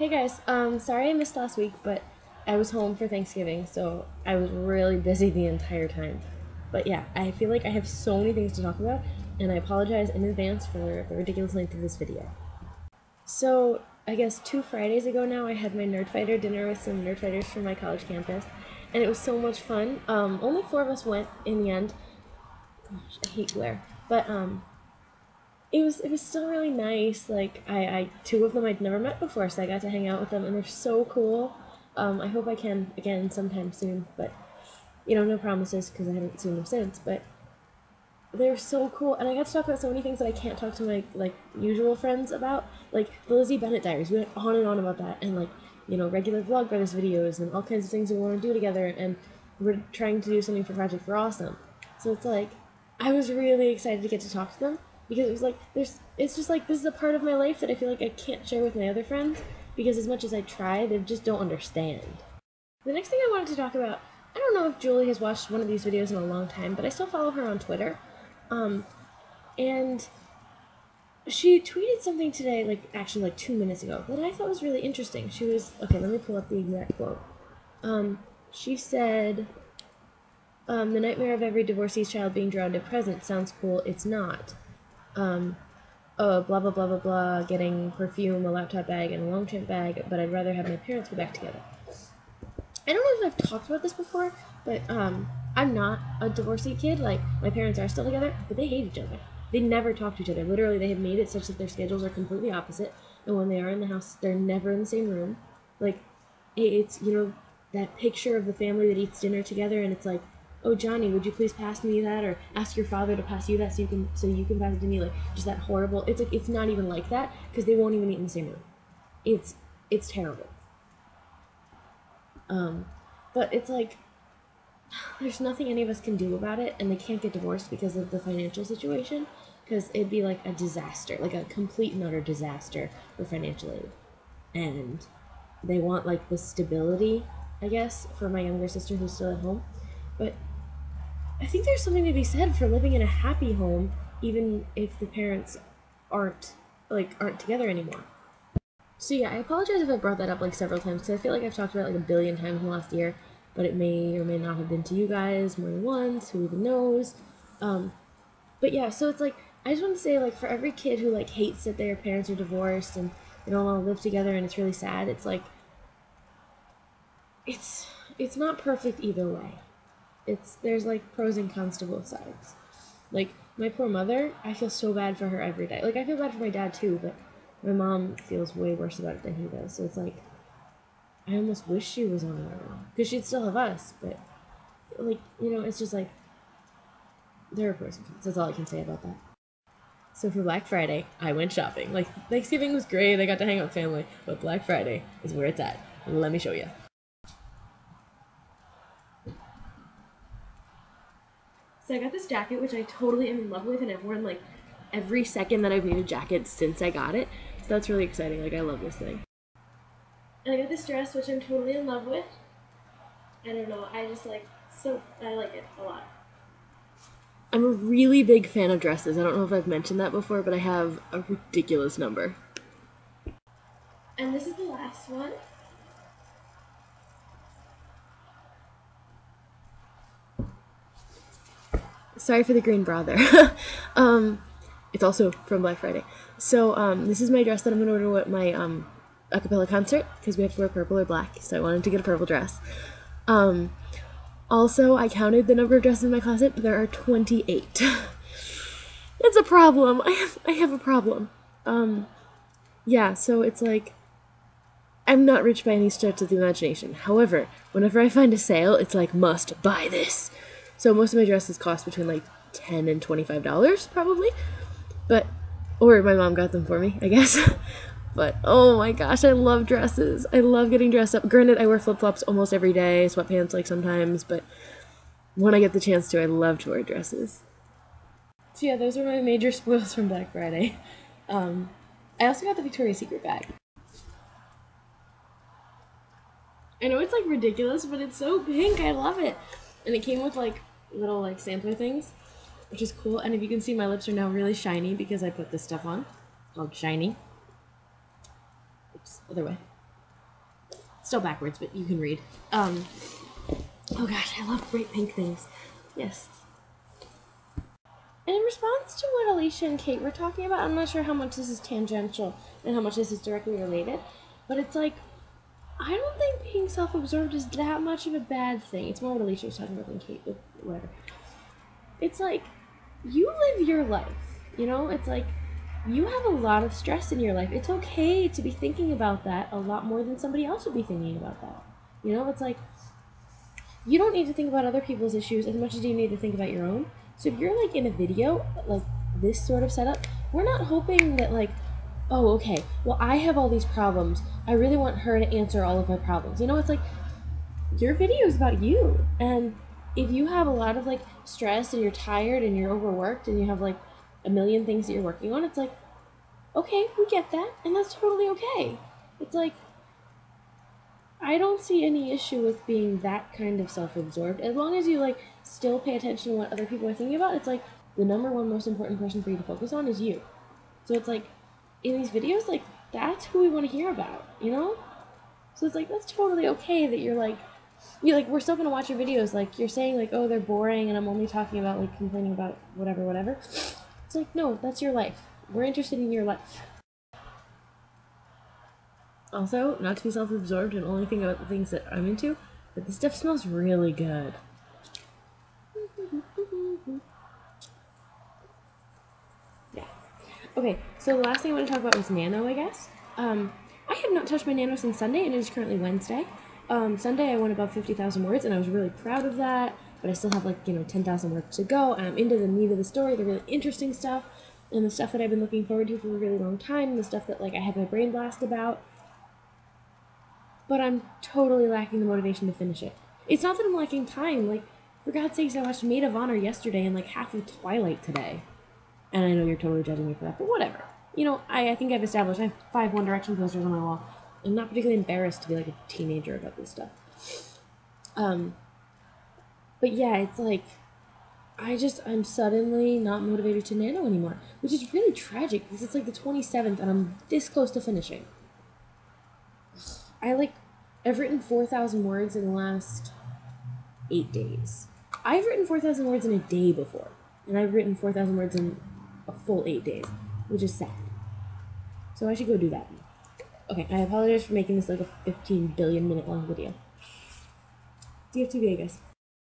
Hey guys, sorry I missed last week, but I was home for Thanksgiving, so I was really busy the entire time. But yeah, I feel like I have so many things to talk about, and I apologize in advance for the ridiculous length of this video. So, I guess 2 Fridays ago now, I had my Nerdfighter dinner with some Nerdfighters from my college campus, and it was so much fun. Only four of us went in the end. Gosh, I hate glare. But it was still really nice. Like I two of them I'd never met before, so I got to hang out with them, and they're so cool. I hope I can again sometime soon, but no promises because I haven't seen them since. But they're so cool, and I got to talk about so many things that I can't talk to my usual friends about, like the Lizzie Bennett diaries. We went on and on about that, and regular Vlog Brothers videos and all kinds of things we want to do together, and we're trying to do something for Project for Awesome. So it's like I was really excited to get to talk to them because it was like it's just like this is a part of my life that I feel like I can't share with my other friends because as much as I try, they just don't understand. The next thing I wanted to talk about, I don't know if Julie has watched one of these videos in a long time, but I still follow her on Twitter. And she tweeted something today, actually 2 minutes ago, that I thought was really interesting. She was, okay, let me pull up the exact quote. She said, the nightmare of every divorcee's child being drowned at present sounds cool, it's not. Oh, blah, blah, blah, blah, blah, getting perfume, a laptop bag, and a Longchamp bag, but I'd rather have my parents go back together. I don't know if I've talked about this before, but I'm not a divorcee kid. Like, my parents are still together, but they hate each other. They never talk to each other. Literally, they have made it such that their schedules are completely opposite, and when they are in the house, they're never in the same room. Like, it's, that picture of the family that eats dinner together, and it's like, oh, Johnny, would you please pass me that, or ask your father to pass you that so you can pass it to me, like, just that horrible, it's like, it's not even like that, because they won't even eat in the same room. It's terrible. But it's like, there's nothing any of us can do about it, and they can't get divorced because of the financial situation, because it'd be like a disaster, like a complete and utter disaster for financial aid. And they want like the stability, I guess, for my younger sister who's still at home. But I think there's something to be said for living in a happy home, even if the parents aren't together anymore. So yeah, I apologize if I brought that up several times because I feel like I've talked about it a billion times in the last year, but it may or may not have been to you guys more than once. Who even knows? But yeah, so it's like I just want to say for every kid who hates that their parents are divorced and they don't want to live together and it's really sad. It's like it's not perfect either way. There's pros and cons to both sides. Like my poor mother, I feel so bad for her every day. I feel bad for my dad too, but my mom feels way worse about it than he does. So it's like, I almost wish she was on our own. Because she'd still have us. But, it's just there are pros and cons. That's all I can say about that. So for Black Friday, I went shopping. Thanksgiving was great. I got to hang out with family. But Black Friday is where it's at. Let me show you. So I got this jacket, which I totally am in love with, and I've worn, every second that I've needed a jacket since I got it. So that's really exciting. I love this thing. And I got this dress, which I'm totally in love with. I don't know, I like it a lot. I'm a really big fan of dresses. I don't know if I've mentioned that before, but I have a ridiculous number. And this is the last one. Sorry for the green bra there. It's also from Black Friday. So, this is my dress that I'm going to wear at my a cappella concert, because we have to wear purple or black, so I wanted to get a purple dress. Also, I counted the number of dresses in my closet. There are 28. It's a problem. I have a problem. Yeah, so it's I'm not rich by any stretch of the imagination. However, whenever I find a sale, it's must buy this. So most of my dresses cost between $10 and $25 probably, or my mom got them for me, I guess. But oh my gosh, I love dresses. I love getting dressed up. Granted, I wear flip-flops almost every day, sweatpants sometimes, but when I get the chance to, I love to wear dresses. So yeah, those are my major spoils from Black Friday. I also got the Victoria's Secret bag. I know it's ridiculous, but it's so pink. I love it. And it came with little sampler things, which is cool. And if you can see, my lips are now really shiny because I put this stuff on. It's called Shiny. Oops, other way. still backwards, but you can read. Oh gosh, I love bright pink things. Yes. And in response to what Alicia and Kate were talking about, I'm not sure how much this is tangential and how much this is directly related, but it's like, I don't think being self-absorbed is that much of a bad thing. It's more what Alicia was talking about than Kate, but whatever. It's like, you live your life, you know? It's like, you have a lot of stress in your life. It's okay to be thinking about that a lot more than somebody else would be thinking about that. You know, it's like, you don't need to think about other people's issues as much as you need to think about your own. So if you're like in a video, like this sort of setup, we're not hoping that like, oh, okay, well, I have all these problems. I really want her to answer all of my problems. You know, it's like, your video is about you. And if you have a lot of like stress and you're tired and you're overworked and you have like a million things that you're working on, it's like, okay, we get that. And that's totally okay. It's like, I don't see any issue with being that kind of self-absorbed. As long as you like still pay attention to what other people are thinking about, it's like the number one most important person for you to focus on is you. So it's like in these videos, like that's who we want to hear about, you know? So it's like that's totally okay that you're like we're still gonna watch your videos, like you're saying like, oh, they're boring and I'm only talking about like complaining about whatever. It's like, no, that's your life. We're interested in your life. Also, not to be self-absorbed and only think about the things that I'm into, but this stuff smells really good. Yeah. Okay, so the last thing I want to talk about was NaNo, I guess. I have not touched my NaNo since Sunday, and it is currently Wednesday. Sunday I went above 50,000 words, and I was really proud of that, but I still have, 10,000 words to go, and I'm into the meat of the story, the really interesting stuff, and the stuff that I've been looking forward to for a really long time, the stuff that, I had my brain blast about. But I'm totally lacking the motivation to finish it. It's not that I'm lacking time, for God's sakes, I watched Maid of Honor yesterday and, half of Twilight today. And I know you're totally judging me for that, but whatever. You know, I think I've established, I have 5 One Direction posters on my wall. I'm not particularly embarrassed to be, a teenager about this stuff. But yeah, it's I'm suddenly not motivated to NaNo anymore, which is really tragic, because it's, the 27th, and I'm this close to finishing. I've written 4,000 words in the last 8 days. I've written 4,000 words in a day before, and I've written 4,000 words in a full 8 days, which is sad. So I should go do that. Okay, I apologize for making this a 15 billion minute long video. DFTV, I guess.